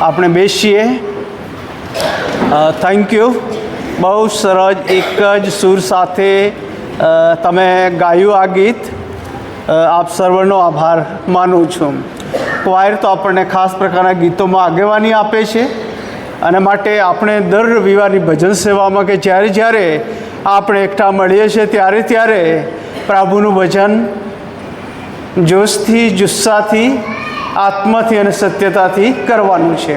આપણે બેસીએ. Thank you. બહુ સરસ એક જ સૂર સાથે તમે ગાયું આ ગીત. આપ સર્વનો આભાર માનું છું. ક્વાયર તો આપણને ખાસ પ્રકારના ગીતોમાં આગેવાની આપે છે અને માટે આપણે દર રવિવારની ભજન સેવામાં કે જ્યારે જ્યારે આપણે એકઠા મળીએ છીએ ત્યારે ત્યારે પ્રભુનું ભજન જોશથી જુસ્સાથી આત્માથી અને સત્યતાથી કરવાનું છે.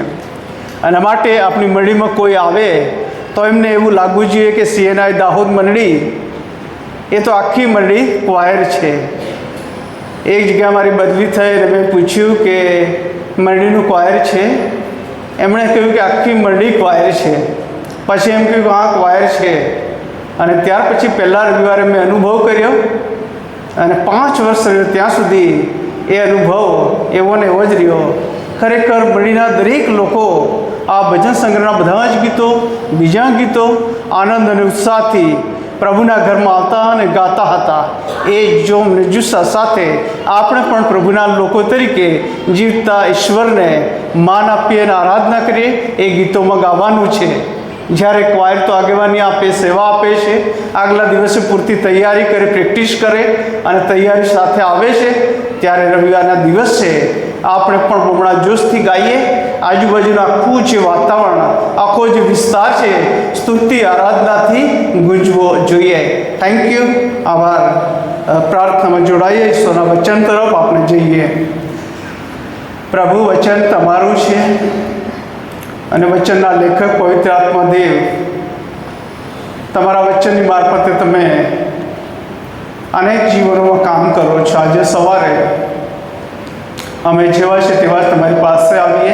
અને માટે આપણી મંડળીમાં કોઈ આવે તો એમને એવું લાગવું જોઈએ કે CNI દાહોદ મંડળી એ તો આખી મંડળી ક્વાયર છે. એક જગ્યા મારી બદલી થઈ અને મેં પૂછ્યું કે મંડળીનું ક્વાયર છે? એમણે કહ્યું કે આખી મંડળી ક્વાયર છે. પછી એમ કહ્યું કે હા ક્વાયર છે. અને ત્યાર પછી પહેલાં રવિવારે મેં અનુભવ કર્યો અને 5 વર્ષ રહ્યો ત્યાં સુધી એ અનુભવ એવો ને એવો જ રહ્યો. ખરેખર મંડળીના દરેક લોકો આ ભજન સંગ્રહના બધા જ ગીતો, બીજા ગીતો આનંદ અને ઉત્સાહથી પ્રભુના ઘરમાં આવતા અને ગાતા હતા. એ જોમ ને જુસ્સા સાથે આપણે પણ પ્રભુના લોકો તરીકે જીવતા ઈશ્વરને માન આપીએ અને આરાધના કરીએ. એ ગીતોમાં ગાવાનું છે. જ્યારે ક્વાયર તો આગેવાની આપે, સેવા આપે છે, આગલા દિવસે પૂરતી તૈયારી કરે, પ્રેક્ટિસ કરે અને તૈયારી સાથે આવે છે. ત્યારે રવિવારના દિવસે આપણે પણ બમણા જોશથી ગાઈએ. આજુબાજુનું આખું જે વાતાવરણ, આખો જે વિસ્તાર છે સ્તુતિ આરાધનાથી ગુંજવો જોઈએ. Thank you. આભાર. પ્રાર્થનામાં જોડાઈએ. ઈશ્વરના વચન તરફ આપણે જઈએ. પ્રભુ વચન તમારું છે અને વચનના લેખક પવિત્ર આત્મા દેવ, તમારા વચનની મારફતે તમે અનેક જીવનોમાં કામ કરો છો. આજે સવારે અમે જેવા છે તેવા તમારી પાસે આવીએ.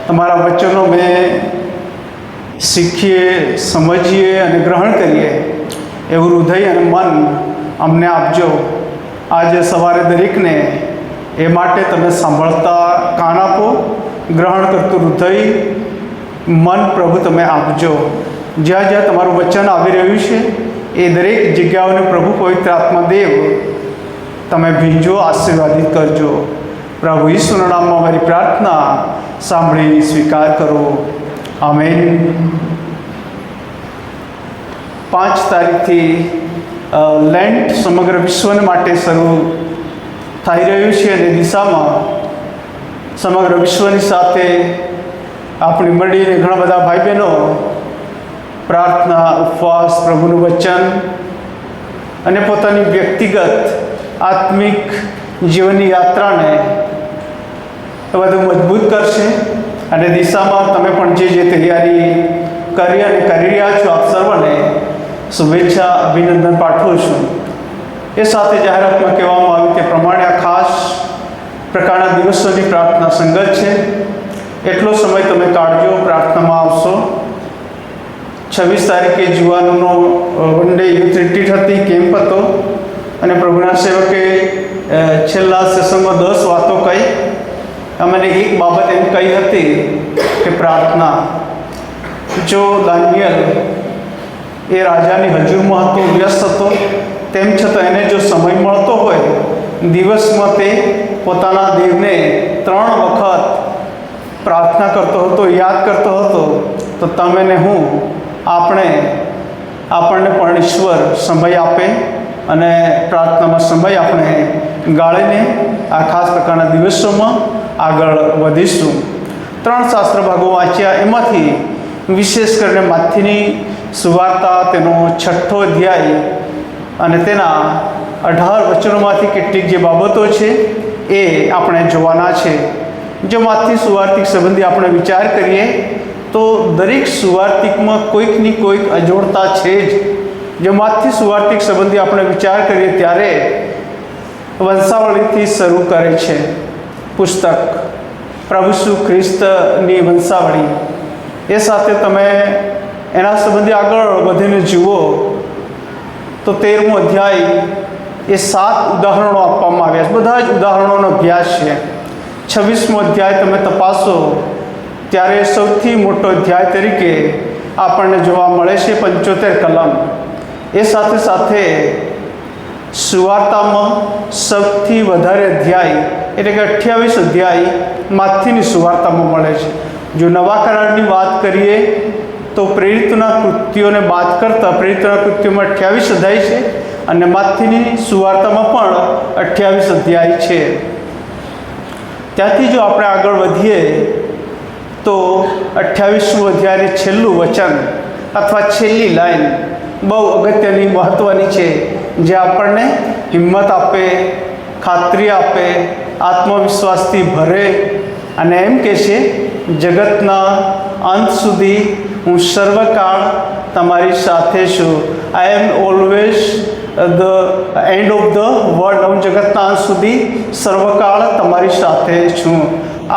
તમારા વચનો મેં શીખીએ, સમજીએ અને ગ્રહણ કરીએ એવું હૃદય અને મન અમને આપજો. આજે સવારે દરેકને એ માટે તમે સાંભળતા કાન આપો, ગ્રહણ કરતું હૃદય, મન પ્રભુ તમે આપજો. જ્યાં જ્યાં તમારું વચન આવી રહ્યું છે એ દરેક જગ્યાઓને પ્રભુ પવિત્ર આત્મા દેવ તમે ભીંજો, આશીર્વાદિત કરજો. પ્રભુ ઈસુના નામમાં મારી પ્રાર્થના સાંભળી સ્વીકાર કરો. આમેન. 5 તારીખથી લેન્ટ સમગ્ર વિશ્વને માટે શરૂ થઈ રહ્યું છે અને દિશામાં સમગ્ર વિશ્વની સાથે આપણી મળીને ઘણા બધા ભાઈ બહેનો પ્રાર્થના, ઉપવાસ, પ્રભુનું વચન અને પોતાની વ્યક્તિગત આત્મિક જીવનની યાત્રાને વધુ મજબૂત કરશે. અને દિશામાં તમે પણ જે તૈયારી કરી અને કરી રહ્યા છો, આપ સર્વને શુભેચ્છા, અભિનંદન પાઠવું છું. એ સાથે જાહેરાતમાં કહેવામાં આવ્યું તે પ્રમાણે આ ખાસ પ્રકારના દિવસોની પ્રાર્થના સંગત છે. એટલો સમય તમે કાઢજો, પ્રાર્થનામાં આવશો. 26 તારીખે જુવાનોનો વન ડે યુથ રિટ્રીટ હતી, કેમ્પ હતો અને પ્રભુના સેવકે છેલ્લા સેશનમાં 10 વાતો કહી. અમને એક બાબત એમ કહી હતી કે પ્રાર્થના. જો દાનિયેલ એ રાજાની હજુરમાં હતો, વ્યસ્ત હતો, તેમ છતાં એને જો સમય મળતો હોય દિવસમાં તે પોતાના દેવને 3 વખત પ્રાર્થના કરતો હતો, યાદ કરતો હતો, તો તમે ને હું આપણને પણ ઈશ્વર સમય આપે અને પ્રાર્થનામાં સમય આપણે ગાળીને આ ખાસ પ્રકારના દિવસોમાં આગળ વધીશું. 3 શાસ્ત્ર ભાગો વાંચ્યા, એમાંથી વિશેષ કરીને માથીની સુવાર્તા તેનો 6થો અધ્યાય અને તેના 18 વચનોમાંથી કેટલીક જે બાબતો છે એ આપણે જોવાના છે. જો માથી સુવાર્તિક સંબંધી આપણે વિચાર કરીએ તો દરેક સુવાર્તિકમાં કોઈકની કોઈક અજોડતા છે જ. જો માથી સુવાર્તિક સંબંધી આપણે વિચાર કરીએ ત્યારે વંશાવળીથી શરૂ કરે છે પુસ્તક, પ્રભુ ઈસુ ખ્રિસ્તની વંશાવળી. એ સાથે તમે એના સંબંધી આગળ વધીને જુઓ તો 13મો અધ્યાય એ 7 ઉદાહરણો આપવામાં આવ્યા છે. બધા જ ઉદાહરણોનો અભ્યાસ છે. 26મો અધ્યાય તમે તપાસો ત્યારે સૌથી મોટો અધ્યાય તરીકે આપણને જોવા મળે છે 75 કલમ. એ સાથે સાથે સુવાર્તામાં સૌથી વધારે અધ્યાય એટલે કે 28 અધ્યાય માથીની સુવાર્તામાં મળે છે. જો નવા કરારની વાત કરીએ તો પ્રેરિતોના કૃત્યોને બાદ કરતાં પ્રેરિતોના કૃત્યોમાં 28 અધ્યાય છે અને માથીની સુવાર્તામાં પણ 28 અધ્યાય છે. ત્યાંથી જો આપણે આગળ વધીએ તો 28મું અધ્યાયનું છેલ્લું વચન અથવા છેલ્લી લાઈન બહુ અગત્યની, મહત્ત્વની છે, જે આપણને હિંમત આપે, ખાતરી આપે, આત્મવિશ્વાસથી ભરે અને એમ કહે છે, જગતના અંત સુધી હું સર્વકાળ તમારી સાથે છું. I am always the end of the world. હું જગતના અંત સુધી સર્વકાળ તમારી સાથે છું.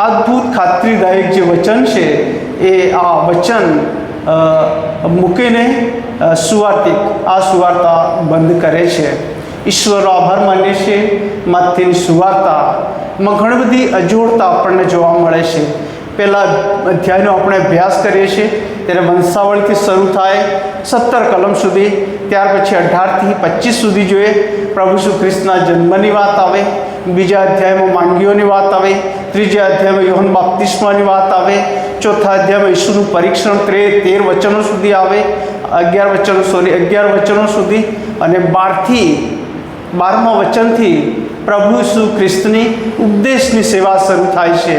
અદ્ભુત ખાતરીદાયક જે વચન છે એ આ વચન મૂકીને સુવાર્તિક આ સુવાર્તા બંધ કરે છે. ઈશ્વરનો આભાર માનીએ છીએ. માથીની સુવાર્તામાં ઘણી બધી અજોડતા આપણને જોવા મળે છે. પહેલાં અધ્યાયનો આપણે અભ્યાસ કરીએ છીએ ત્યારે વંશાવળીથી શરૂ થાય 17 કલમ સુધી, ત્યાર પછી 18થી 25 સુધી જોઈએ. પ્રભુ ઈસુ ખ્રિસ્તના જન્મની વાત આવે, બીજા અધ્યાયમાં માંદગીઓની વાત આવે, ત્રીજા અધ્યાયમાં યોહન બાપ્તિસ્માની વાત આવે, ચોથા અધ્યાયમાં ઈસુનું પરીક્ષણ 13 વચનો સુધી આવે, 11 વચનો સુધી, અને 12મા વચનથી પ્રભુ ઈસુ ખ્રિસ્તની ઉપદેશની સેવા શરૂ થાય છે.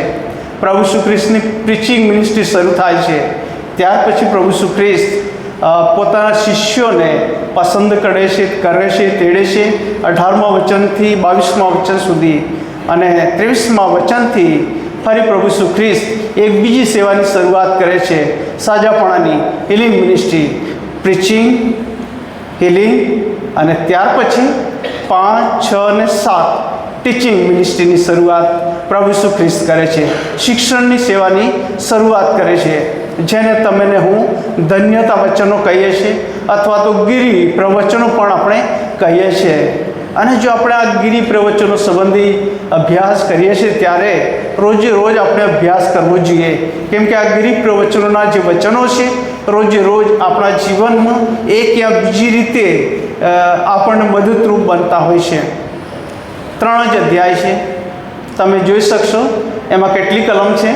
પ્રભુ ઈસુ ખ્રિસ્તની પ્રીચિંગ મિનિસ્ટ્રી શરૂ થાય છે. ત્યાર પછી પ્રભુ ઈસુ ખ્રિસ્ત પોતાના શિષ્યોને પસંદ કરે છે, તેડે છે. 18મા વચનથી 22મા વચન સુધી અને 23મા વચનથી ફરી પ્રભુ ઈસુ ખ્રિસ્ત એક બીજી સેવાની શરૂઆત કરે છે, સાજાપણાની, હિલિંગ મિનિસ્ટ્રી, પ્રીચિંગ, હિલિંગ, અને ત્યાર પછી 5, 6 અને 7 ટીચિંગ મિનિસ્ટ્રીની શરૂઆત પ્રભુ ઈસુ ખ્રિસ્ત કરે છે. શિક્ષણની સેવાની શરૂઆત કરે છે, જેને તમે ને હું ધન્યતા વચનો કહીએ છીએ અથવા તો ગિરી પ્રવચનો પણ આપણે કહીએ છીએ. અને જો આપણે આ ગિરી પ્રવચનો સંબંધી અભ્યાસ કરીએ છીએ ત્યારે રોજે રોજ આપણે અભ્યાસ કરવો જોઈએ, કેમ કે આ ગિરી પ્રવચનોના જે વચનો છે રોજે રોજ આપણા જીવનમાં એક યા બીજી રીતે આપણને મદદરૂપ બનતા હોય છે. 3 જ અધ્યાય છે, તમે જોઈ શકશો. એમાં કેટલી કલમ છે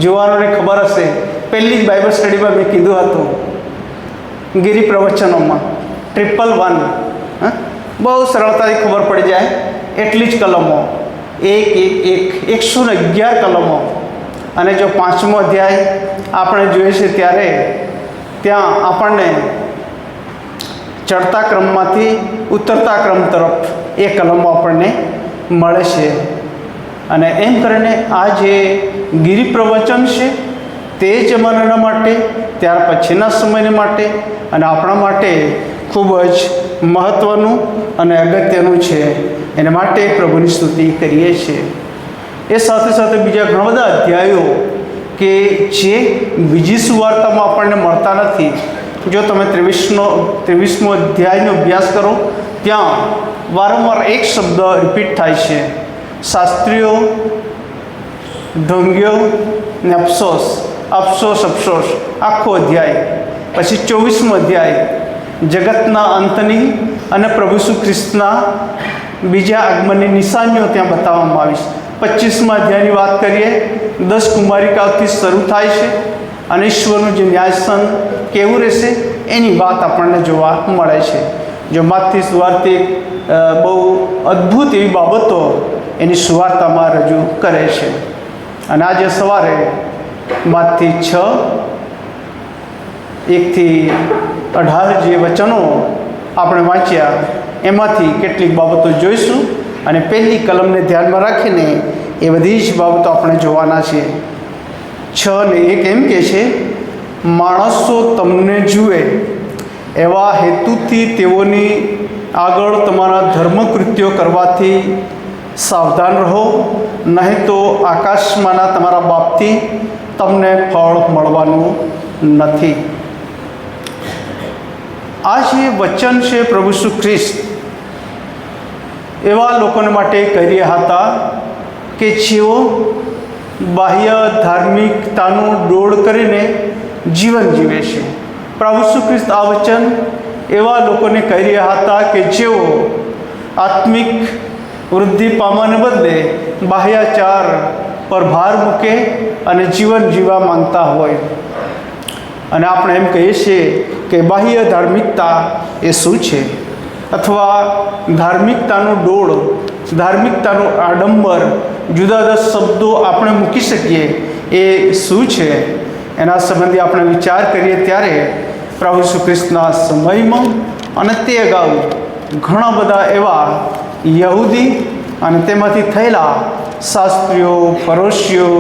જોવાનોને ખબર હશે. પહેલી જ બાઇબલ સ્ટડીમાં મેં કીધું હતું, ગિરી પ્રવચનોમાં 111 બહુ સરળતાથી ખબર પડી જાય એટલી જ કલમો, 111 કલમો. અને જો 5મો અધ્યાય આપણે જોઈએ છે ત્યારે ત્યાં આપણને ચડતા ક્રમમાંથી ઉતરતા ક્રમ તરફ એ કલમો આપણને મળે છે. અને એમ કરીને આ જે ગિરી પ્રવચન છે તે જમાનાના માટે, ત્યાર પછીના સમયને માટે અને આપણા માટે ખૂબ જ મહત્ત્વનું અને અગત્યનું છે. એના માટે પ્રભુની સ્તુતિ કરીએ છીએ. એ સાથે સાથે બીજા ઘણા બધા અધ્યાયો કે જે બીજી સુવાર્તામાં આપણને મળતા નથી. જો તમે 23મો અધ્યાયનો અભ્યાસ કરો ત્યાં વારંવાર એક શબ્દ રિપીટ થાય છે, શાસ્ત્રીઓ, ઢોંગીઓ ને અફસોસ, અફસોસ, અફસોસ, આખો અધ્યાય. પછી 24મો અધ્યાય જગતના અંતની અને પ્રભુ ઈસુ ખ્રિસ્તના બીજા આગમનની નિશાનીઓ ત્યાં બતાવવામાં આવી છે. 25મા અધ્યાયની વાત કરીએ 10 કુમારિકાઓથી શરૂ થાય છે અને ઈશ્વરનું જે ન્યાયસન કેવું રહેશે એની વાત આપણને જોવા મળે છે. જો માથી સુવાર્તિક બહુ અદ્ભુત એવી બાબતો એની સુવાર્તામાં રજૂ કરે છે. અને આજે સવારે માથી 6:1-18 જે વચનો આપણે વાંચ્યા એમાંથી કેટલીક બાબતો જોઈશું અને પહેલી કલમને ધ્યાનમાં રાખીને એ બધી જ બાબતો આપણે જોવાના છે. 6:1 એમ કહે છે, માણસો તમને જુએ એવા હેતુથી તેઓની આગળ તમારા ધર્મકૃત્યો કરવાથી સાવધાન રહો, નહીં તો આકાશમાંના તમારા બાપથી તમને ફળ મળવાનું નથી. આ જે વચન છે પ્રભુ ઈસુ ખ્રિસ્ત એવા લોકોને માટે કહી રહ્યા હતા કે જેઓ બાહ્ય ધાર્મિકતાનું દોડ કરીને જીવન જીવે છે. પ્રભુ ઈસુ ખ્રિસ્ત આ વચન એવા લોકોને કહી રહ્યા હતા કે જેઓ આત્મિક વૃદ્ધિ પામવાને બદલે બાહ્યાચાર પર ભાર મૂકે અને જીવન જીવવા માંગતા હોય. અને આપણે એમ કહીએ છીએ કે બાહ્ય ધાર્મિકતા એ શું છે, અથવા ધાર્મિકતાનું દોડ, ધાર્મિકતાનું આડંબર, જુદા જુદા શબ્દો આપણે મૂકી શકીએ એ શું છે, એના સંબંધી આપણે વિચાર કરીએ ત્યારે પ્રભુ ઈસુ ખ્રિસ્તના સમયમાં અને તે અગાઉ ઘણા બધા એવા યહૂદી અને તેમાંથી થયેલા શાસ્ત્રીઓ, ફરોશીઓ,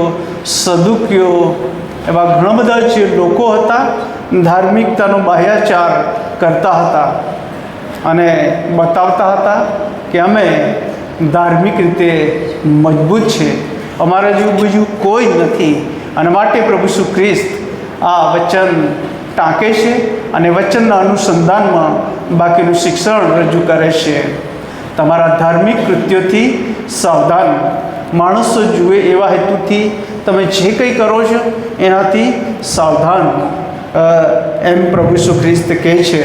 સદુકીઓ એવા ઘણા બધા જે લોકો હતા, ધાર્મિકતાનો બાહ્યાચાર કરતા હતા અને બતાવતા હતા કે અમે ધાર્મિક રીતે મજબૂત છે, અમારા જેવું બીજું કોઈ નથી. અને માટે પ્રભુ ઈસુ ખ્રિસ્ત આ વચન ટાંકે છે અને વચનના અનુસંધાનમાં બાકીનું શિક્ષણ રજૂ કરે છે. તમારા ધાર્મિક કૃત્યોથી સાવધાન, માણસો જુએ એવા હેતુથી તમે જે કંઈ કરો છો એનાથી સાવધાન, એમ પ્રભુ ઈસુ ખ્રિસ્ત કહે છે.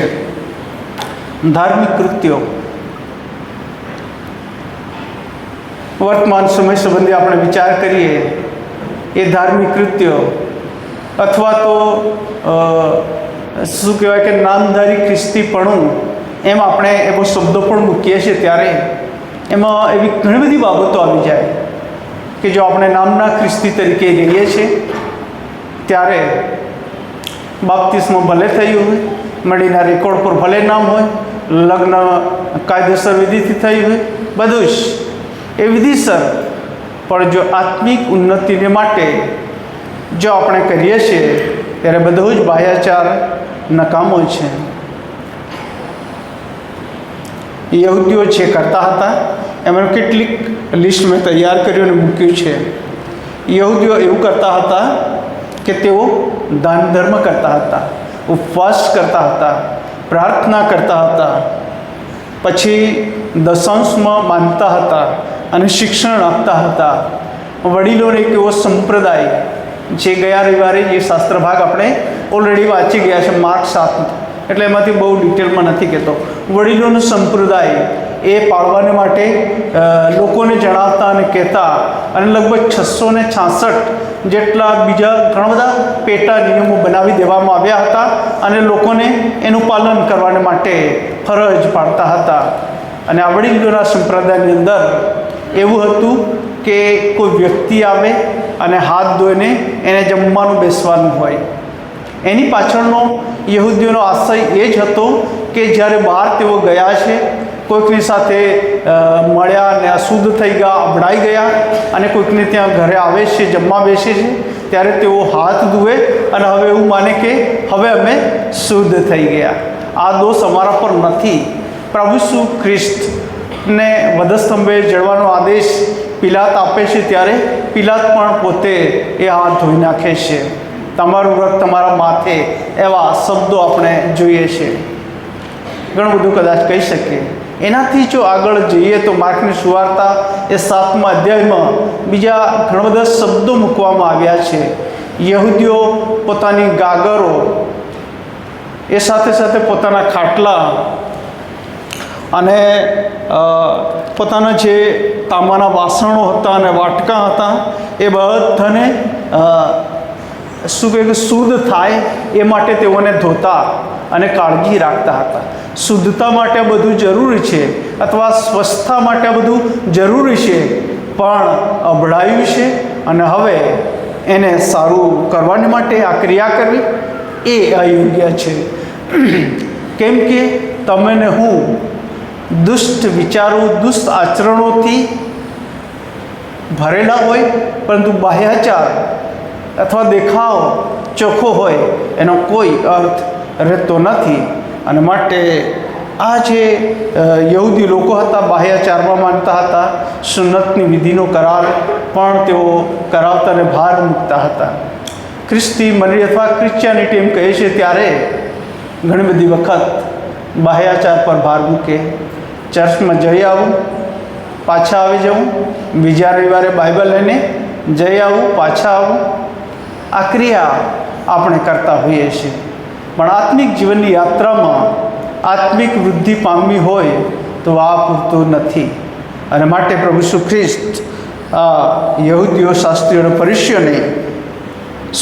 ધાર્મિક કૃત્યો વર્તમાન સમય સંબંધી આપણે વિચાર કરીએ એ ધાર્મિક કૃત્યો અથવા તો શું કહેવાય કે નામધારી ખ્રિસ્તીપણું, એમ આપણે એવો શબ્દો પણ મૂકીએ છીએ ત્યારે એમાં એવી ઘણી બધી બાબતો આવી જાય કે જો આપણે નામના ખ્રિસ્તી તરીકે રહીએ છીએ ત્યારે બાપ્તિસ્મો ભલે થયું હોય, મળીના રેકોર્ડ પર ભલે નામ હોય, લગ્ન કાયદેસર વિધિથી થયું હોય, બધું જ એ વિધિસર, પણ જો આત્મિક ઉન્નતિને માટે જો આપણે કરીએ છીએ ત્યારે બધું જ બાહ્યાચાર નકામો છે. યહૂદીઓ જે કરતા હતા એમાં કેટલીક લિસ્ટ મેં તૈયાર કર્યું અને મૂક્યું છે. યહૂદીઓ એવું કરતા હતા કે તેઓ દાન ધર્મ કરતા હતા, ઉપવાસ કરતા હતા, પ્રાર્થના કરતા હતા, પછી દશાંશમાં માનતા હતા અને શિક્ષણ આપતા હતા. વડીલોને એક એવો સંપ્રદાય જે ગયા રવિવારે એ શાસ્ત્ર ભાગ આપણે ઓલરેડી વાંચી ગયા છે, માર્ક 7, એટલે એમાંથી બહુ ડિટેલમાં નથી કહેતો. વડીલોનો સંપ્રદાય એ પાળવાને માટે લોકોને જણાવતા અને કહેતા, અને લગભગ 666 જેટલા બીજા ઘણા બધા પેટા નિયમો બનાવી દેવામાં આવ્યા હતા અને લોકોને એનું પાલન કરવાને માટે ફરજ પાડતા હતા. અને આ વડીલોના સંપ્રદાયની અંદર એવું હતું કે કોઈ વ્યક્તિ આવે અને હાથ ધોઈને એને જમવાનું બેસવાનું હોય. એની પાછળનો યહૂદીઓનો આશય એ જ હતો કે જ્યારે બહાર તેઓ ગયા છે, કોઈકની સાથે મળ્યા અને અશુદ્ધ થઈ ગયા, અબડાઈ ગયા, અને કોઈકને ત્યાં ઘરે આવે છે, જમવા બેસે છે, ત્યારે તેઓ હાથ ધુએ અને હવે એવું માને કે હવે અમે શુદ્ધ થઈ ગયા. આ દોષ અમારા પર નથી. પ્રભુ ઈસુ ખ્રિસ્તને વધસ્તંભે જડવાનો આદેશ પિલાત આપે છે ત્યારે પિલાત પણ પોતે એ હાથ ધોઈ નાખે છે. તમારું રક્ત તમારા માથે, એવા શબ્દો આપણે જોઈએ છે. ઘણું બધું કદાચ કહી શકીએ. એનાથી જો આગળ જઈએ તો માર્કની સુવાર્તા એ 7મા અધ્યાયમાં બીજા ઘણા બધા શબ્દો મૂકવામાં આવ્યા છે. યહૂદીઓ પોતાની ગાગરો, એ સાથે સાથે પોતાના ખાટલા અને પોતાના જે તાંબાના વાસણો હતા અને વાટકા હતા એ બધાને શું કહે કે શુદ્ધ થાય એ માટે તેઓને ધોતા અને કાળજી રાખતા હતા. શુદ્ધતા માટે બધું જરૂરી છે અથવા સ્વસ્થતા માટે બધું જરૂરી છે, પણ અભડાયું છે અને હવે એને સારું કરવાને માટે આ ક્રિયા કરવી એ અયોગ્ય છે. કેમ કે તમે ને હું દુષ્ટ વિચારો, દુષ્ટ આચરણોથી ભરેલા હોય, પરંતુ બાહ્યાચાર અથવા દેખાવ ચોખ્ખો હોય એનો કોઈ અર્થ રહેતો નથી. અને માટે આ જે યહૂદી લોકો હતા, બાહ્યાચારમાં માનતા હતા, સુન્નતની વિધિનો કરાર પણ તેઓ કરાવતા અને ભાર મૂકતા હતા. ખ્રિસ્તી મંડળી અથવા ક્રિશ્ચિયાનિટી એમ કહે છે ત્યારે ઘણી બધી વખત બાહ્યાચાર પર ભાર મૂકે. ચર્ચમાં જઈ આવું, પાછા આવી જવું, બીજા રવિવારે બાઇબલ લઈને જઈ આવું, પાછા આવું, આ ક્રિયા આપણે કરતા હોઈએ છીએ. પણ આત્મિક જીવનની યાત્રામાં આત્મિક વૃદ્ધિ પામવી હોય તો આ પૂરતું નથી. અને માટે પ્રભુ ઈસુ ખ્રિસ્ત યહૂદીઓ, શાસ્ત્રીઓ અને ફરીસીઓને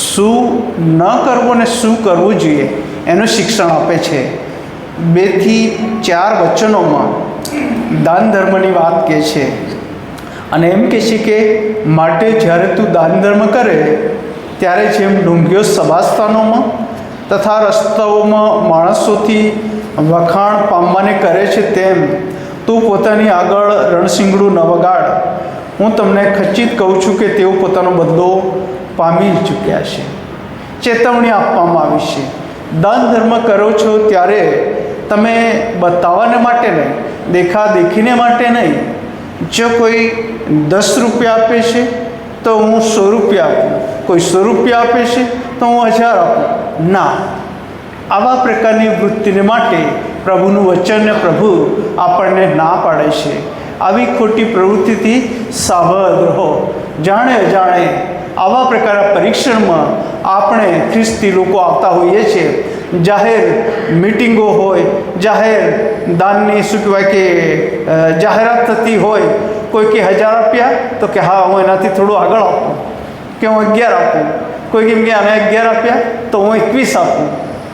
શું ન કરવું અને શું કરવું જોઈએ એનું શિક્ષણ આપે છે. 2 થી 4 વચનોમાં દાન ધર્મની વાત કહે છે અને એમ કહે છે કે માટે જ્યારે તું દાન ધર્મ કરે ત્યારે જેમ ડુંગીઓ સભાસ્થાનોમાં તથા રસ્તાઓમાં માણસોથી વખાણ પામવાને કરે છે, તેમ તું પોતાની આગળ રણશીંગડું ન વગાડ. હું તમને ખચિત કહું છું કે તેઓ પોતાનો બદલો પામી ચૂક્યા છે. ચેતવણી આપવામાં આવી છે. દાન ધર્મ કરો છો ત્યારે તમે બતાવવાને માટે નહીં, દેખાદેખીને માટે નહીં. જો કોઈ 10 રૂપિયા આપે છે તો હું 100 રૂપિયા આપું, કોઈ 100 રૂપિયા આપે છે તો હું 1000 આપું. ના, આવા પ્રકારની વૃત્તિને માટે પ્રભુનું વચન ને પ્રભુ આપણને ના પાડે છે. આવી ખોટી પ્રવૃત્તિથી સાવધ રહો. જાણે અજાણે આવા પ્રકારના પરીક્ષણમાં આપણે ખ્રિસ્તી લોકો આવતા હોઈએ છીએ. જાહેર મિટિંગો હોય, જાહેર દાનની શું કહેવાય કે જાહેરાત થતી હોય, કોઈ કે 1000 આપ્યા તો કે હા હું એનાથી થોડું આગળ આપું, કે હું 11 આપું. કોઈ કેમ કે આને 11 આપ્યા તો હું 21 આપું,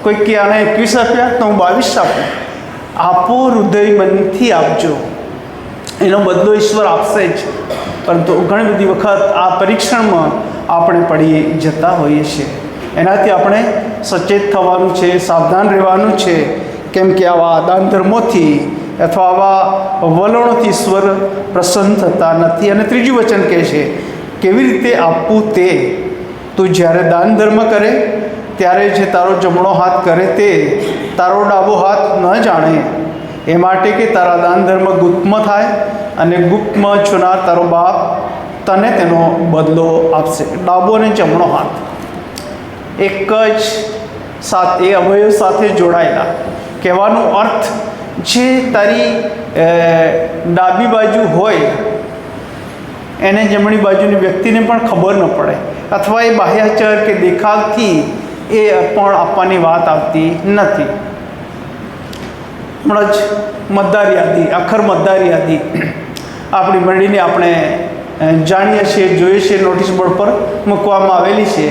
કોઈ કે આને 21 આપ્યા તો હું 22 આપું. આપો, હૃદય મનથી આપજો, એનો બદલો ઈશ્વર આપશે જ. પરંતુ ઘણી બધી વખત આ પરીક્ષણમાં આપણે પડી જતા હોઈએ છીએ. એનાથી આપણે સચેત થવાનું છે, સાવધાન રહેવાનું છે. કેમ કે આવા દાન ધર્મોથી અથવા આવા વલણોથી ઈશ્વર પ્રસન્ન થતા નથી. અને ત્રીજું વચન કહે છે કેવી રીતે આપવું તે. તું જ્યારે દાન ધર્મ કરે ત્યારે જે તારો જમણો હાથ કરે તે તારો ડાબો હાથ ન જાણે, એ માટે કે તારા દાન ધર્મ ગુપ્તમાં થાય અને ગુપ્તમાં છુનાર તારો બાપ તને તેનો બદલો આપશે. ડાબો અને જમણો હાથ એક જ એ અવયવ સાથે જોડાયેલા. કહેવાનો અર્થ જે તારી ડાબી બાજુ હોય એને જમણી બાજુની વ્યક્તિને પણ ખબર ન પડે, અથવા એ બાહ્યાચાર કે દેખાવથી એ પણ આપવાની વાત આવતી નથી. હમણાં જ મતદાર યાદી, આખર મતદાર યાદી આપણી મંડળીને આપણે જાણીએ છીએ, જોઈએ છીએ, નોટિસ બોર્ડ પર મૂકવામાં આવેલી છે.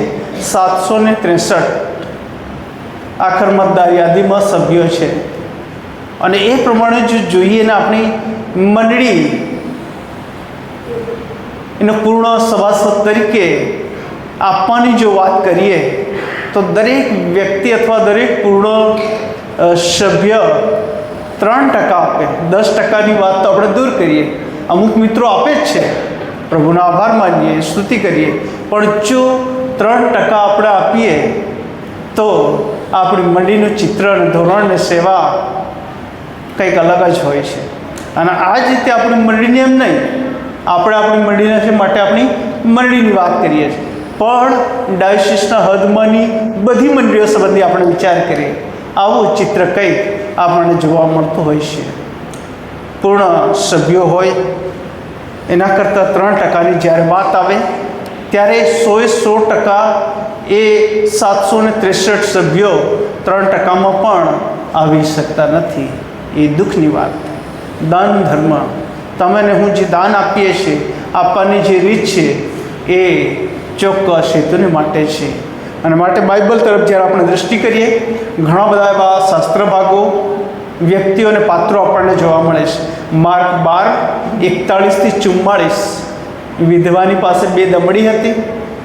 763 આખર મતદાર યાદીમાં સભ્યો છે. અને એ પ્રમાણે જો જોઈએ ને આપણી મંડળી એનો પૂર્ણ સભાસદ તરીકે આપવાની જો વાત કરીએ તો દરેક વ્યક્તિ અથવા દરેક પૂર્ણ સભ્ય 3% આપે. 10%ની વાત તો આપણે દૂર કરીએ, અમુક મિત્રો આપે જ છે, પ્રભુનો આભાર માનીએ, સ્તુતિ કરીએ. પણ જો 3% આપણે આપીએ તો આપણી મંડળીનું ચિત્ર અને ધોરણ અને સેવા કંઈક અલગ જ હોય છે. અને આ જ રીતે આપણી મંડળીને એમ નહીં, આપણે આપણી મંડળીના માટે આપણી મંડળીની વાત કરીએ છીએ, પણ ડાયોસિસના હદમાંની બધી મંડળીઓ સંબંધી આપણે વિચાર કરીએ, આવું ચિત્ર કંઈક આપણને જોવા મળતું હોય છે. પૂર્ણ સભ્યો હોય એના કરતાં 3%ની જ્યારે વાત આવે ત્યારે 100% એ 763 સભ્યો 3%માં પણ આવી શકતા નથી. એ દુઃખની વાત. દાન ધર્મ, તમે ને હું જે દાન આપીએ છીએ, આપવાની જે રીત છે એ ચોક્કસ હેતુને માટે છે. અને માટે બાઇબલ તરફ જ્યારે આપણે દૃષ્ટિ કરીએ, ઘણા બધા એવા શાસ્ત્ર ભાગો, વ્યક્તિઓ અને પાત્રો આપણને જોવા મળે છે. માર્ક 12:41-44, વિધવાની પાસે 2 દમડી હતી,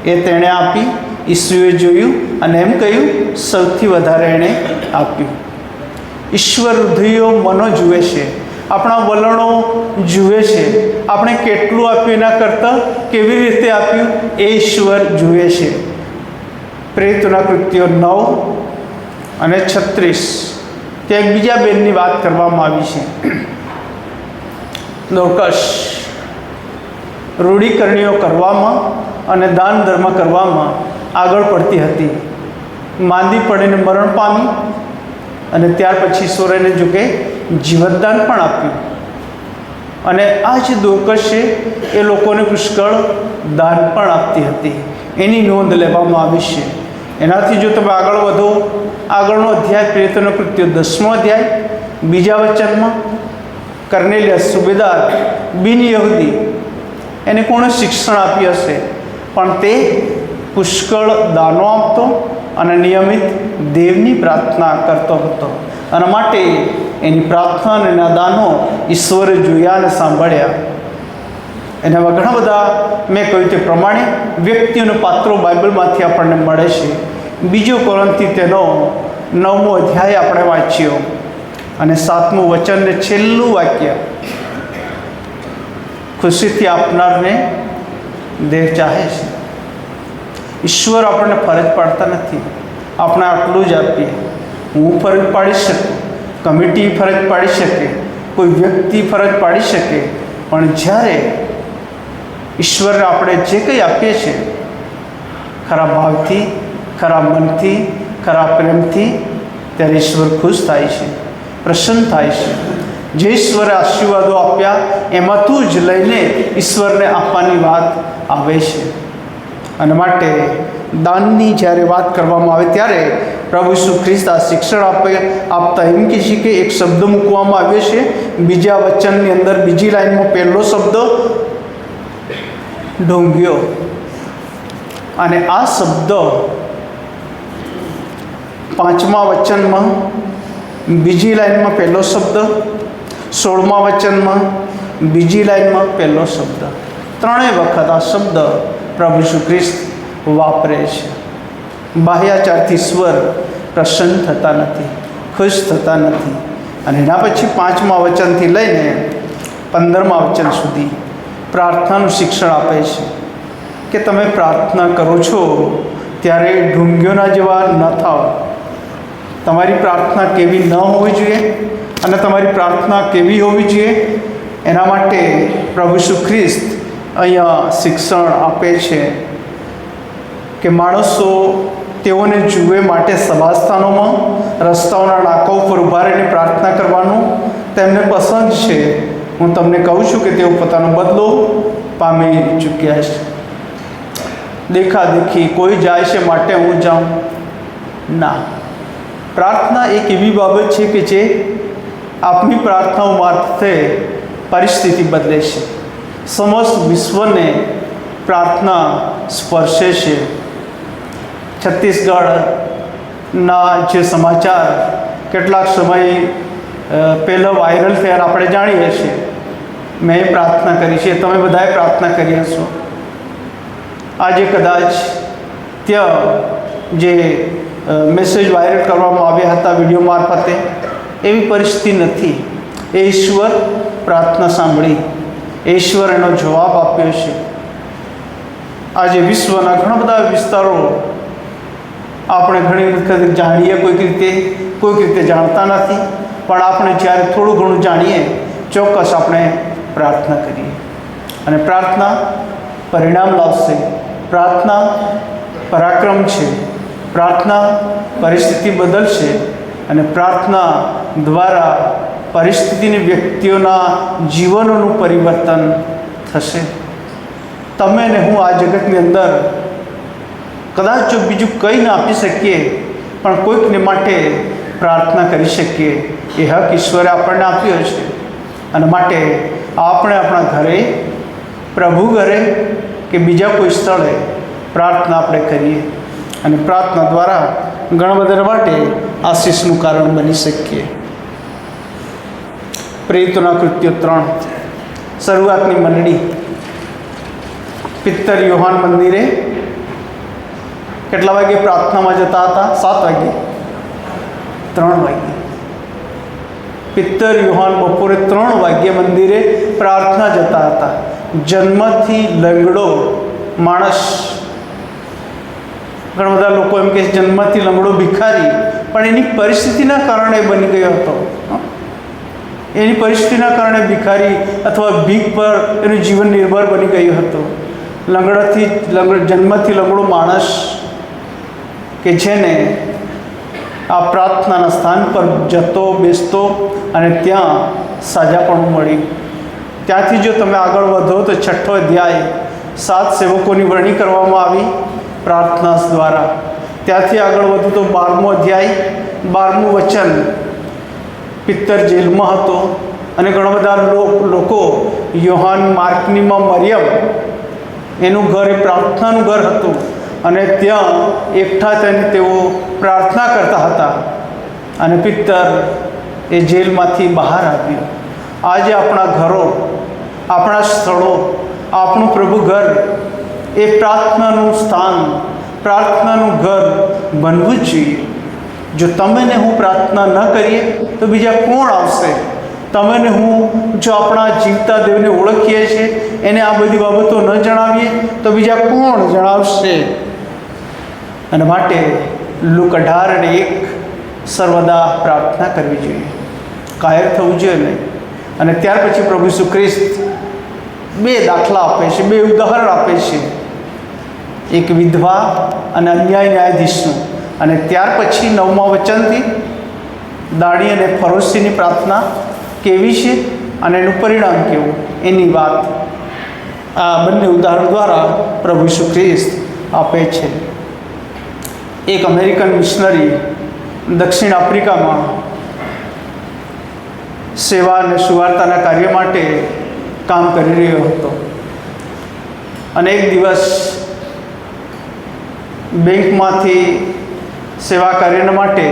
એ તેણે આપી. ઈસુએ જોયું અને એમ કહ્યું, સૌથી વધારે એણે આપ્યું. ઈશ્વર હૃદયો મનો જુએ છે, આપણા વલણો જુએ છે. આપણે કેટલું આપ્યું એના કરતાં કેવી રીતે આપ્યું એ ઈશ્વર જુએ છે. પ્રેરિતોના કૃત્યો 9 અને 36, ત્યાં એક બીજા બેનની વાત કરવામાં આવી છે. દોર્કસ રૂઢિકરણીઓ કરવામાં અને દાન ધર્મ કરવામાં આગળ પડતી હતી. માંદી પડીને મરણ પામી અને ત્યાર પછી ઈશ્વરે જોકે જીવતદાન પણ આપ્યું. અને આ જે દોર્કસ છે એ લોકોને પુષ્કળ દાન પણ આપતી હતી. એની નોંધ લેવામાં આવી છે. એનાથી જો તમે આગળ વધો, આગળનો અધ્યાય પ્રેરિતોના કૃત્યો 10મો અધ્યાય, બીજા વચનમાં કર્નેલિયસ સુબેદાર બિન યહૂદી, એને કોણે શિક્ષણ આપ્યું હશે, પણ તે પુષ્કળ દાનો આપતો અને નિયમિત દેવની પ્રાર્થના કરતો હતો. અને માટે એની પ્રાર્થના અને એના દાનો ઈશ્વરે જોયા અને સાંભળ્યા. એના ઘણા બધા મેં કહ્યું તે પ્રમાણે વ્યક્તિઓનો પાત્રો બાઇબલમાંથી આપણને મળે છે. બીજો કોરિન્થી તેનો 9મો અધ્યાય આપણે વાંચ્યો અને 7મું વચન ને છેલ્લું વાક્ય, ખુશીથી આપનારને દેહ ચાહે છે. ઈશ્વર આપણને ફરજ પાડતા નથી. આપણે આટલું જ આપીએ. હું ફરજ પાડી શકું, કમિટી ફરજ પાડી શકે, કોઈ વ્યક્તિ ફરજ પાડી શકે, પણ જ્યારે ઈશ્વરને આપણે જે કંઈ આપીએ છીએ ખરા ભાવથી, ખરા મનથી, ખરા પ્રેમથી, ત્યારે ઈશ્વર ખુશ થાય છે, પ્રસન્ન થાય છે. જે ઈશ્વરે આશીર્વાદો આપ્યા એમાંથી જ લઈને ઈશ્વરને આપવાની વાત આવે છે. અને માટે દાનની જ્યારે વાત કરવામાં આવે ત્યારે પ્રભુ ઈસુ ખ્રિસ્ત આ શિક્ષણ આપતા એમ કહે છે કે એક શબ્દ મૂકવામાં આવ્યો છે બીજા વચનની અંદર, બીજી લાઈનમાં પહેલો શબ્દ ઢોંગ્યો. અને આ શબ્દ 5મા વચનમાં, બીજી લાઈનમાં પહેલો શબ્દ, 16મા વચનમાં, બીજી લાઈનમાં પહેલો શબ્દ, 3 વખત આ શબ્દ પ્રભુ ઈસુ ખ્રિસ્ત વાપરે છે. બાહ્યાચારથી ઈશ્વર પ્રસન્ન થતા નથી, ખુશ થતા નથી. અને એના પછી 5મા વચનથી લઈને 15મા વચન સુધી પ્રાર્થનાનું શિક્ષણ આપે છે કે તમે પ્રાર્થના કરો છો ત્યારે ઢૂંગીઓના જેવા ન થાઓ. તમારી પ્રાર્થના કેવી ન હોવી જોઈએ અને તમારી પ્રાર્થના કેવી હોવી જોઈએ એના માટે પ્રભુ ઈસુ ખ્રિસ્ત અહીંયા શિક્ષણ આપે છે કે માણસો તેઓને જુએ માટે સભાસ્થાનોમાં, રસ્તાઓના નાકા ઉપર ઊભા રહીને પ્રાર્થના કરવાનું તેમને પસંદ છે. હું તમને કહું છું કે તેઓ પોતાનો બદલો પામી ચૂક્યા છે. દેખાદેખી કોઈ જાય છે માટે હું જાઉં ના. પ્રાર્થના એક એવી બાબત છે કે જે આપની પ્રાર્થનાઓ મારફતે પરિસ્થિતિ બદલે છે. સમસ્ત વિશ્વને પ્રાર્થના સ્પર્શે છે. છત્તીસગઢના જે સમાચાર કેટલાક સમય પહેલાં વાયરલ થયા આપણે જાણીએ છીએ. મેં પ્રાર્થના કરી છે, તમે બધાએ પ્રાર્થના કરી હશો. આજે કદાચ ત્યાં જે મેસેજ વાયરલ કરવામાં આવ્યા હતા વિડીયો મારફતે, એવી પરિસ્થિતિ નથી. એ ઈશ્વર પ્રાર્થના સાંભળી, ઈશ્વર એનો જવાબ આપ્યો છે. આજે વિશ્વના ઘણા બધા વિસ્તારો આપણે ઘણી વખત જાણીએ, કોઈક રીતે જાણતા નથી, પણ આપણે જ્યારે થોડું ઘણું જાણીએ ચોક્કસ આપણે પ્રાર્થના કરીએ. અને પ્રાર્થના પરિણામ લાવશે. પ્રાર્થના પરાક્રમ છે. પ્રાર્થના પરિસ્થિતિ બદલશે અને પ્રાર્થના દ્વારા પરિસ્થિતિની વ્યક્તિઓના જીવનોનું પરિવર્તન થશે. તમે ને હું આ જગતની અંદર કદાચ જો બીજું કંઈ ના આપી શકીએ પણ કોઈકને માટે પ્રાર્થના કરી શકીએ. એ હક ઈશ્વરે આપણને આપ્યો છે. અને માટે આપણે આપણા ઘરે, પ્રભુ ઘરે કે બીજા કોઈ સ્થળે પ્રાર્થના આપણે કરીએ અને પ્રાર્થના દ્વારા ઘણા બધા માટે આશીષનું કારણ બની શકીએ. પ્રેરિતોના કૃત્યો 3 શરૂઆતની મંડળી પિત્તર યોહાન મંદિરે કેટલા વાગે પ્રાર્થનામાં જતા હતા? 7 વાગે, 3 વાગે. પિત્તર યોહાન બપોરે 3 વાગ્યે મંદિરે પ્રાર્થના જતા હતા. જન્મથી લંગડો માણસ, ઘણા બધા લોકો એમ કે જન્મથી લંગડો ભિખારી, પણ એની પરિસ્થિતિના કારણે બની ગયો હતો. એની પરિસ્થિતિના કારણે ભિખારી અથવા ભીખ પર એનું જીવન નિર્ભર બની ગયું હતું. જન્મથી લંગડો માણસ કે જેને આ પ્રાર્થનાના સ્થાન પર જતો, બેસતો અને ત્યાં સાજાપણું મળ્યું. ત્યાંથી જો તમે આગળ વધો તો 6ઠ્ઠો અધ્યાય 7 સેવકોની વરણી કરવામાં આવી પ્રાર્થના દ્વારા. ત્યાંથી આગળ વધો તો 12મો અધ્યાય 12મું વચન, પિત્તર જેલમાં હતો અને ઘણા બધા લોકો, યોહાન માર્કનીમાં મરિયમ, એનું ઘર એ પ્રાર્થનાનું ઘર હતું અને ત્યાં એકઠા થઈને તેઓ પ્રાર્થના કરતા હતા અને પિત્તર એ જેલમાંથી બહાર આવ્યું. આજે આપણા ઘરો, આપણા સ્થળો, આપણું પ્રભુ ઘર એ પ્રાર્થનાનું સ્થાન, પ્રાર્થનાનું ઘર બનવું જ જોઈએ. જો તમે ને હું પ્રાર્થના ન કરીએ તો બીજા કોણ આવશે? તમે ને હું જો આપણા જીવતા દેવને ઓળખીએ છીએ, એને આ બધી બાબતો ન જણાવીએ તો બીજા કોણ જણાવશે? અને માટે લુક 18:1 સર્વદા પ્રાર્થના કરવી જોઈએ, કાયર થવું જોઈએ નહીં. અને ત્યાર પછી પ્રભુ ઈસુ ખ્રિસ્ત 2 દાખલા આપે છે, 2 ઉદાહરણ આપે છે, એક વિધવા અને અન્યાય ન્યાયાધીશનું. અને ત્યાર પછી 9મા વચનથી દાણી અને ફરોશીની પ્રાર્થના કેવી છે અને એનું પરિણામ કેવું, એની વાત આ બંને ઉદાહરણ દ્વારા પ્રભુ ઈસુ ખ્રિસ્ત આપે છે. એક અમેરિકન મિશનરી દક્ષિણ આફ્રિકામાં સેવા અને સુવાર્તાના કાર્ય માટે કામ કરી રહ્યો હતો અને એક દિવસ બેંકમાંથી સેવા કાર્ય માટે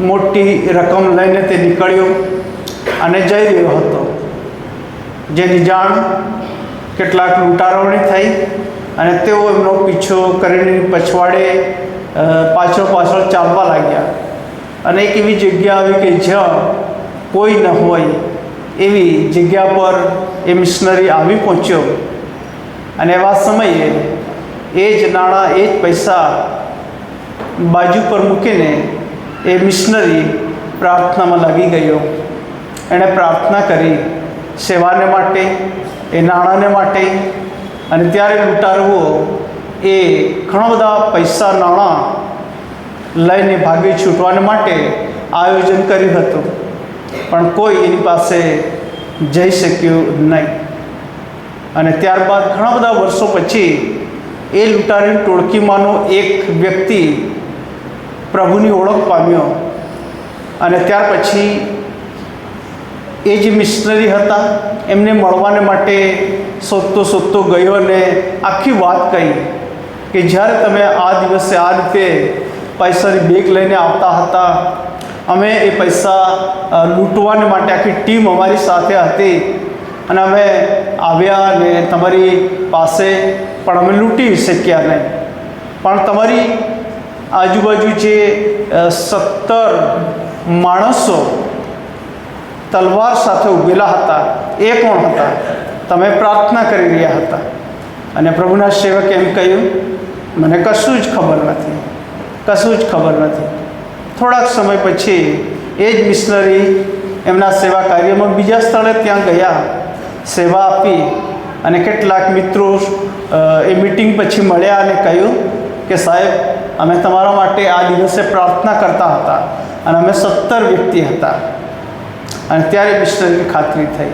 મોટી રકમ લઈને તે નીકળ્યો અને જઈ રહ્યો હતો. જેની જાણ કેટલાક લૂંટારોને થઈ અને તેઓ એમનો પીછો કરીને પછવાડે પાછળ ચાલવા લાગ્યા અને એક એવી જગ્યા આવી કે જ્યાં કોઈ ન હોય એવી જગ્યા પર એ મિશનરી આવી પહોંચ્યો. અને એવા સમયે એ જ નાણાં, એ જ પૈસા બાજુ પર મૂકીને એ મિશનરી પ્રાર્થનામાં લાગી ગયો. એણે પ્રાર્થના કરી સેવાને માટે, એ નાણાંને માટે. અને ત્યારે લૂંટારુઓ એ ઘણા બધા પૈસા, નાણાં લઈને ભાગી છૂટવાને માટે આયોજન કર્યું હતું, પણ કોઈ એની પાસે જઈ શક્યું નહીં. અને ત્યારબાદ ઘણા બધા વર્ષો પછી એ લૂંટારી ટોળકીમાંનો એક વ્યક્તિ પ્રભુની ઓળખ પામ્યો અને ત્યાર પછી એ જે મિશનરી હતા એમને મળવાને માટે શોધતો ગયો અને આખી વાત કહી કે જ્યારે તમે આ દિવસે આ રીતે પૈસાની બેગ લઈને આવતા હતા, અમે એ પૈસા લૂંટવાને માટે આખી ટીમ અમારી સાથે હતી અને અમે આવ્યા અને તમારી પાસે પણ અમે લૂંટી શક્યા નહીં. પણ તમારી આજુબાજુ જે 17 માણસો તલવાર સાથે ઊભેલા હતા, એ કોણ હતા? તમે પ્રાર્થના કરી રહ્યા હતા. અને પ્રભુના સેવકે એમ કહ્યું, મને કશું જ ખબર નથી. થોડાક સમય પછી એ જ મિશનરી એમના સેવા કાર્યમાં બીજા સ્થળે ત્યાં ગયા, સેવા આપી અને કેટલાક મિત્રો એ મિટિંગ પછી મળ્યા અને કહ્યું કે સાહેબ, અમે તમારા માટે આ દિવસે પ્રાર્થના કરતા હતા અને અમે 17 વ્યક્તિ હતા. અને ત્યારે મિશનરીની ખાતરી થઈ.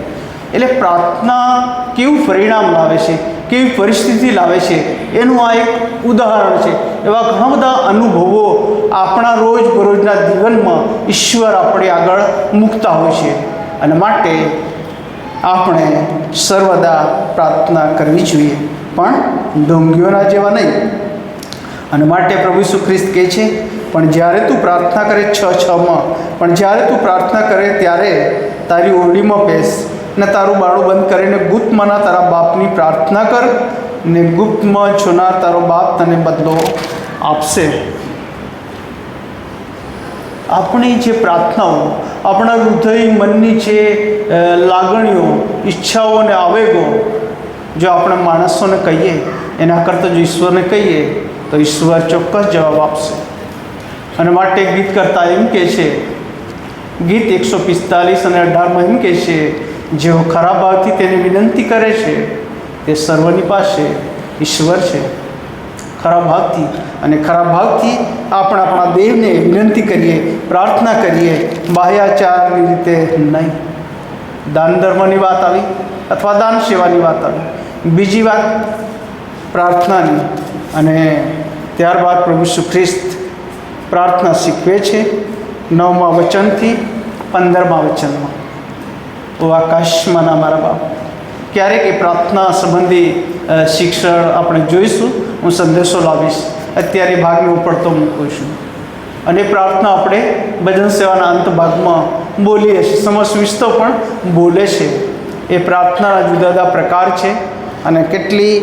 એટલે પ્રાર્થના કેવું પરિણામ લાવે છે, કેવી પરિસ્થિતિ લાવે છે, એનું આ એક ઉદાહરણ છે. એવા ઘણા બધા અનુભવો આપણા રોજબરોજના જીવનમાં ઈશ્વર આપણે આગળ મૂકતા હોય છે. અને માટે આપણે સર્વદા પ્રાર્થના કરવી જોઈએ, પણ ઢોંગીઓના જેવા નહીં. અને માટે પ્રભુ ઈસુ ખ્રિસ્ત કહે છે, પણ જ્યારે તું પ્રાર્થના કરે 6:6માં, પણ જ્યારે તું પ્રાર્થના કરે ત્યારે તારી ઓરડીમાં બેસ ને તારું બારણું બંધ કરીને ગુપ્તમાંના તારા બાપની પ્રાર્થના કર, ને ગુપ્તમાં જોનાર તારો બાપ તને બદલો આપશે. આપણી જે પ્રાર્થનાઓ, આપણા હૃદય મનની જે લાગણીઓ, ઈચ્છાઓ અને આવેગો જો આપણે માણસોને કહીએ એના કરતાં જો ઈશ્વરને કહીએ તો ઈશ્વર ચોક્કસ જવાબ આપશે. અને માટે ગીત કરતા એમ કહે છે, ગીત 145 અને 18માં એમ કહે છે, જેઓ ખરા ભાવથી તેને વિનંતી કરે છે તે સર્વની પાસે ઈશ્વર છે. ખરા ભાવથી, અને ખરા ભાવથી આપણે આપણા દેવને વિનંતી કરીએ, પ્રાર્થના કરીએ, બાહ્યાચારની રીતે નહીં. દાન ધર્મની વાત આવી અથવા દાન સેવાની વાત આવી, બીજી વાત પ્રાર્થનાની. અને ત્યારબાદ પ્રભુ ઈસુ ખ્રિસ્ત પ્રાર્થના શીખવે છે 9મા વચનથી 15મા વચનમાં. ઓ આકાશમાંના મારા બાપ. ક્યારેક એ પ્રાર્થના સંબંધી શિક્ષણ આપણે જોઈશું. હું સંદેશો લાવીશ, અત્યારે ભાગને ઉપડતો મૂકું છું. અને પ્રાર્થના આપણે ભજન સેવાના અંત ભાગમાં બોલીએ છીએ, સમસ્વિસ્તો પણ બોલે છે. એ પ્રાર્થનાના જુદા જુદા પ્રકાર છે અને કેટલી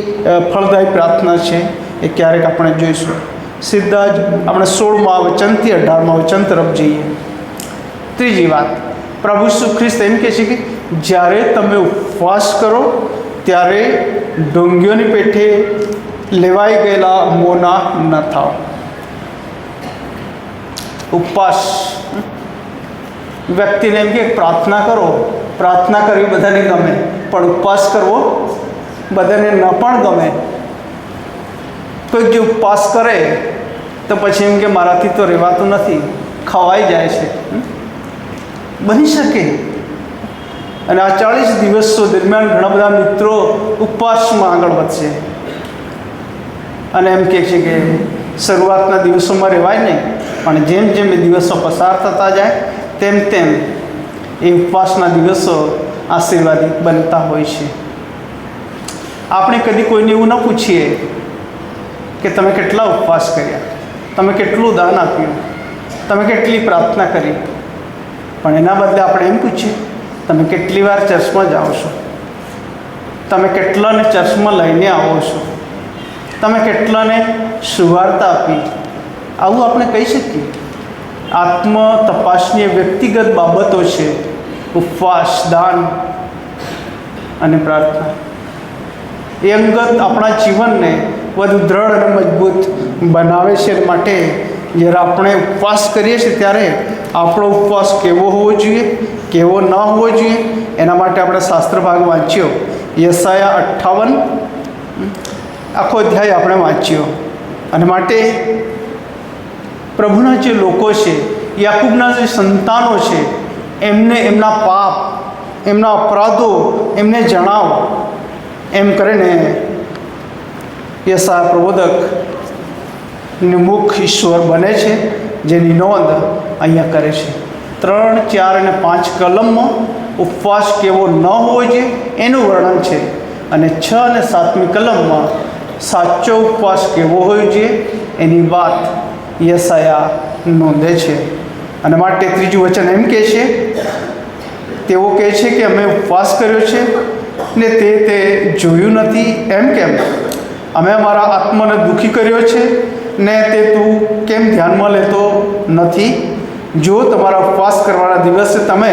ફળદાયી પ્રાર્થના છે એ ક્યારેક આપણે જોઈશું. સીધા જ આપણે 16મા વચનથી 18મા વચન તરફ જઈએ. ત્રીજી વાત, પ્રભુ ઈસુ ખ્રિસ્ત એમ કહે છે કે જ્યારે તમે ઉપવાસ કરો ત્યારે ઢોંગીઓની પેઠે લેવાઈ ગયેલા મોના ન થાઓ. ઉપવાસ, વ્યક્તિને એમ કે પ્રાર્થના કરો, પ્રાર્થના કરવી બધાને ગમે, પણ ઉપવાસ કરવો બધાને ન પણ ગમે. કોઈક જે ઉપવાસ કરે તો પછી એમ કે મારાથી તો રહેવાતું નથી, ખવાઈ જાય છે. બની શકે. અને આ 40 દિવસો દરમિયાન ઘણા બધા મિત્રો ઉપવાસમાં આગળ વધશે અને એમ કહે છે કે શરૂઆતના દિવસોમાં રહેવાય નહીં, પણ જેમ જેમ એ દિવસો પસાર થતા જાય તેમ તેમ એ ઉપવાસના દિવસો આશીર્વાદિત બનતા હોય છે. આપણે કદી કોઈને એવું ન પૂછીએ કે તમે કેટલા ઉપવાસ કર્યા, તમે કેટલું દાન આપ્યું, તમે કેટલી પ્રાર્થના કરી, પણ એના બદલે આપણે એમ પૂછીએ તમે કેટલી વાર ચર્ચમાં જાઓ છો, તમે કેટલાને ચર્ચમાં લઈને આવો છો, તમે કેટલાને સુવાર્તા આપી. આવું આપણે કહી શકીએ. આત્મ તપાસની વ્યક્તિગત બાબતો છે ઉપવાસ, દાન અને પ્રાર્થના. એ અંગત આપણા જીવનને વધુ દ્રઢ અને મજબૂત બનાવે છે. માટે જ્યારે આપણે ઉપવાસ કરીએ છીએ ત્યારે આપણો ઉપવાસ કેવો હોવો જોઈએ, કેવો ન હોવો જોઈએ, એના માટે આપણે શાસ્ત્ર ભાગ વાંચ્યો. યશાયા 58 આખો અધ્યાય આપણે વાંચ્યો. અને માટે પ્રભુના જે લોકો છે, યાકૂબના જે સંતાનો છે, એમને એમના પાપ, એમના અપરાધો એમને જણાવો, એમ કરીને યશાયા પ્રબોધકનું મુખ ઈશ્વર બને છે, જેની નોંધ અહીંયા કરે છે. 3, 4 અને 5 કલમમાં ઉપવાસ કેવો ન હોવો જોઈએ એનું વર્ણન છે, અને 6 અને 7મી કલમમાં સાચો ઉપવાસ કેવો હોવો જોઈએ એની વાત યશાયા નોંધે છે. અને માટે ત્રીજું વચન એમ કહે છે, તેઓ કહે છે કે અમે ઉપવાસ કર્યો છે ને તે જોયું નથી. એમ કેમ? અમે અમારા આત્માને દુઃખી કર્યો છે ને તે તું કેમ ધ્યાનમાં લેતો નથી? જો તમારા ઉપવાસ કરવાના દિવસે તમે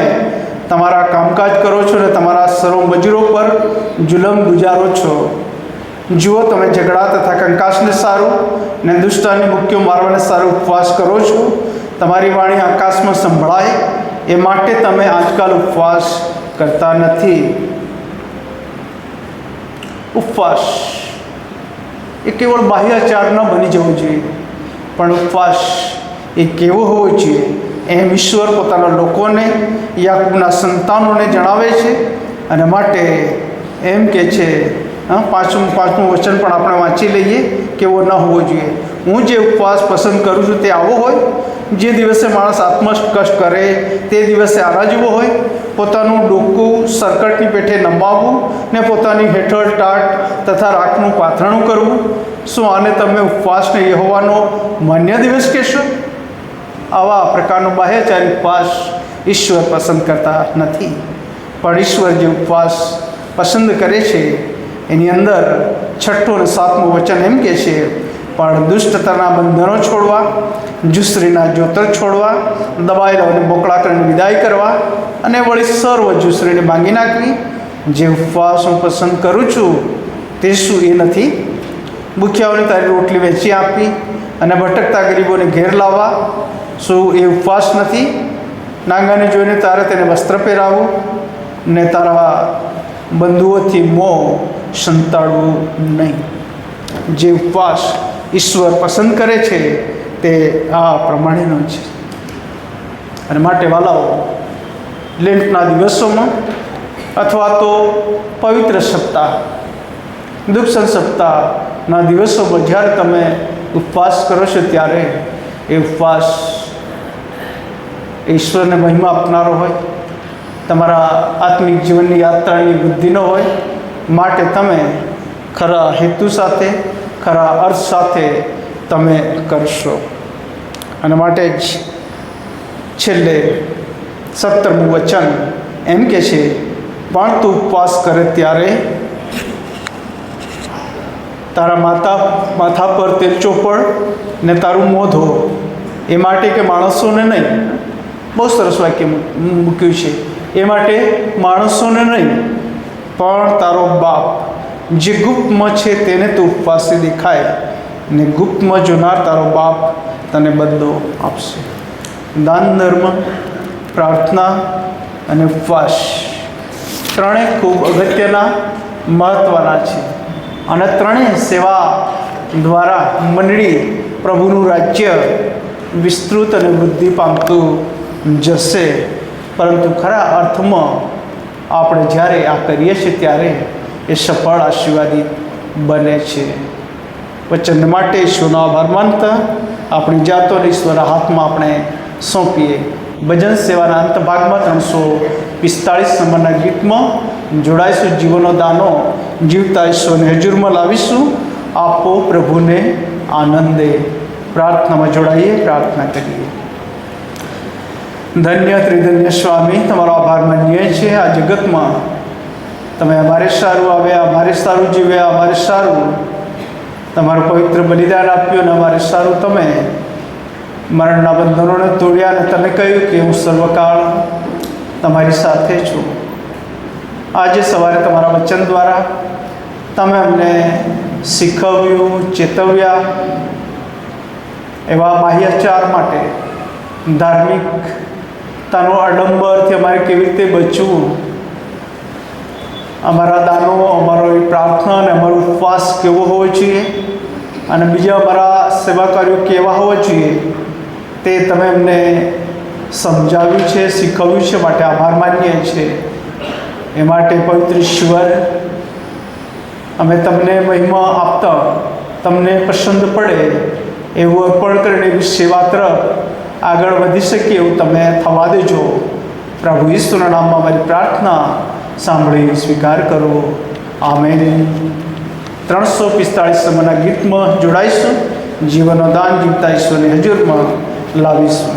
તમારા કામકાજ કરો છો ને તમારા સર્વ મજૂરો પર જુલમ ગુજારો છો, જુઓ તમે ઝઘડા તથા કંકાસને સારું ને દુષ્ટાની મુક્તિઓ મારવાને સારું ઉપવાસ કરો છો, તમારી વાણી આકાશમાં સંભળાય એ માટે તમે આજકાલ ઉપવાસ કરતા નથી. ઉપવાસ એ કેવળ બાહ્યાચાર ન બની જવું જોઈએ, પણ ઉપવાસ એ કેવો હોવો જોઈએ એમ ઈશ્વર પોતાના લોકોને, યાકૂબના સંતાનોને જણાવે છે. અને માટે એમ કે છે, પાંચમું વચન પણ આપણે વાંચી લઈએ, કેવો ન હોવો જોઈએ. હું જે ઉપવાસ પસંદ કરું છું તે આવો હોય, જે દિવસે માણસ આત્મકષ્ટ કરે તે દિવસે આના જેવો હોય. પોતાનું ડોકું સરકટની પેઠે નમાવવું ને પોતાની હેઠળ ટાટ તથા રાખનું પાથરણું કરવું, શું આને તમે ઉપવાસને યહોવાનો માન્ય દિવસ કહેશો? આવા પ્રકારનો બાહ્યચારી ઉપવાસ ઈશ્વર પસંદ કરતા નથી. પણ ઈશ્વર જે ઉપવાસ પસંદ કરે છે એની અંદર 6 અને 7મું વચન એમ કહે છે, પણ દુષ્ટતાના બંધનો છોડવા, જુસરીના જોતર છોડવા, દબાયેલાઓને મોકળા કરીને વિદાય કરવા અને વળી સર્વ જુસરીને ભાંગી નાખવી. જે ઉપવાસ હું પસંદ કરું છું તે શું એ નથી? ભૂખ્યાઓને તારી રોટલી વેચી આપવી અને ભટકતા ગરીબોને ઘેર લાવવા, શું એ ઉપવાસ નથી? નાંગાને જોઈને તારે તેને વસ્ત્ર પહેરાવવું ને તારા બંધુઓથી મોં સંતાડવું નહીં. જે ઉપવાસ ઈશ્વર પસંદ કરે છે તે આ પ્રમાણેનો છે. અને માટે વાલાઓ, લેન્ટના દિવસોમાં અથવા તો પવિત્ર સપ્તાહ, દુઃખ સપ્તાહના દિવસોમાં જ્યારે તમે ઉપવાસ કરો છો ત્યારે એ ઉપવાસ ઈશ્વરને મહિમા આપનારો હોય, તમારા આત્મિક જીવનની યાત્રાની વૃદ્ધિનો હોય. માટે તમે ખરા હેતુ સાથે, ખરા અર્થ સાથે તમે કરશો. અને માટે જ છેલ્લે 17મું વચન એમ કહે છે, પણ તું ઉપવાસ કરે ત્યારે તારા માથા પર તેલ ચોપડ ને તારું મોં ધો. એ માટે કે માણસોને નહીં, બહુ સરસ વાક્ય મૂક્યું છે, એ માટે માણસોને નહીં પણ તારો બાપ જે ગુપ્તમાં છે તેને તું ઉપવાસથી દેખાય ને ગુપ્તમાં જોનાર તારો બાપ તને બદલો આપશે. દાન, ધર્મ, પ્રાર્થના અને ઉપવાસ ત્રણેય ખૂબ અગત્યના, મહત્ત્વના છે. અને ત્રણેય સેવા દ્વારા મંડળી પ્રભુનું રાજ્ય વિસ્તૃત અને વૃદ્ધિ પામતું જશે. પરંતુ ખરા અર્થમાં આપણે જ્યારે આ કરીએ છીએ ત્યારે એ સફળ, આશીર્વાદિત બને છે. વચન માટે ઈશ્વરનો આભાર માનતા આપણી જાતોને ઈશ્વરના હાથમાં આપણે સોંપીએ. ભજન સેવાના અંત ભાગમાં 345 નંબરના ગીતમાં જોડાઈશું. જીવનો દાનો જીવતા ઈશ્વરને હજુરમાં લાવીશું. આપો પ્રભુને આનંદે. પ્રાર્થનામાં જોડાઈએ, પ્રાર્થના કરીએ. ધન્ય ત્રિધન્ય સ્વામી, તમારો આભાર માનીએ છીએ. આ જગતમાં તમે અમારે સારું આવ્યા, અમારે સારું જીવ્યા, અમારે સારું તમારું પવિત્ર બલિદાન આપ્યું અને અમારે સારું તમે મરણના બંધનોને તોડ્યા અને તમે કહ્યું કે હું સર્વકાળ તમારી સાથે છું. આજે સવારે તમારા વચન દ્વારા તમે અમને શીખવ્યું, ચેતવ્યા એવા બાહ્યાચાર માટે, ધાર્મિકતાનો આડંબરથી અમારે કેવી રીતે બચવું, અમારા દાનો, અમારો પ્રાર્થના અને અમારો ઉપવાસ કેવો હોવો જોઈએ અને બીજા અમારા સેવા કાર્યો કેવા હોવા જોઈએ તે તમે અમને સમજાવ્યું છે, શીખવ્યું છે. માટે આભાર માનીએ છીએ. એ માટે પવિત્ર ઈશ્વર, અમે તમને મહિમા આપતા, તમને પસંદ પડે એવું અર્પણ કરીને એવી સેવા તરફ આગળ વધી શકીએ એવું તમે થવા દેજો. પ્રભુ ઈસુના નામમાં મારી પ્રાર્થના સાંભળી સ્વીકાર કરો. આમેન. 345 નંબરના ગીતમાં જોડાઈશું. જીવનનો દાન જીવતા ઈશ્વરની હજુરમાં લાવીશું.